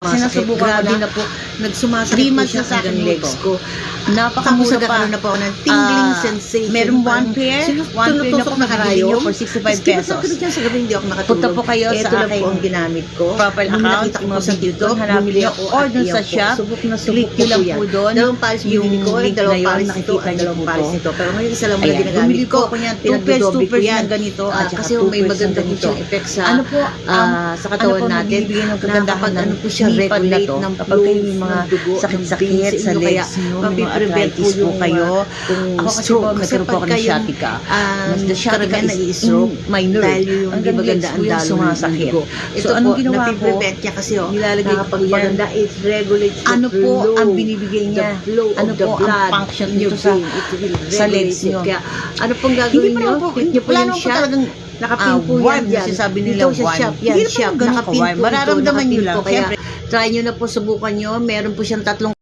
Sinusubukan ko na po. Nagsumasakit 3 po months siya na sa akin hanggang legs po. ko. Napakamura pa. Nagkaroon na po ako ng tingling sensation. Meron 1 pair, 1 pair na po nakabili nyo for 65 pesos. Kasi sa gabi hindi ako makatulog. Punta po kayo sa Ito lang aking po ang ginamit ko. profile Nung account, nakita ko yung po mga sa video TikTok, doon, hanapin bumili nyo, ako or at dun iyan sa po. shop, Subok na click subok nyo ko lang yan. po doon. Dalawang pares Yung binili ko, link na dalawang yun, pares nito, nakikita at nyo dalawang po pares to. nito. Pero ngayon isa lang muna Ayan, ginagamit bumili ko. po ako niyan, 2 pairs, 2 Pinagdodoble ko pairs yan. na ganito, at saka Kasi 2 may pairs maganda na po ganito. siyang effect sa Ano po, sa katawan natin. nagbibigay ng kagandahan ng Ano po siya, lipad na regulate to. ng Kapag kayo may flow mga ng dugo, sakit-sakit ng veins sa inyo, kaya legs nyo, may mga mapiprevent arthritis po yung, kayo. kung Ako kasi po, stroke. Kasi nagkaroon po ako ng pagka yung, sciatica. Mas the sciatica karamihan is nag-i-stroke minor. dahil yung Hanggang hindi maganda legs ang po yung daloy ng sumasakit. dugo. So, Ito anong po, ginawa ko? napiprevent niya kasi Nilalagay ko po yan. nakapagpaganda, it regulates the Ano po flow, ang binibigay niya? the flow Ano of the po ang blood function in your dito sa- vein. It will sa legs regulate it. nyo? Kaya ano pong Hindi gagawin pa nyo? naman po, Hit nyo po wala yung naman po shop. talagang Nakapin po warm, yan. sinasabi nila Dito sa warm. shop. Yan, Hindi naman shop. ganun Nakapin ka-warm. po ito. Mararamdaman nyo Nakapin lang. po. Kaya Siyempre, try nyo na po, subukan nyo. Meron po siyang 3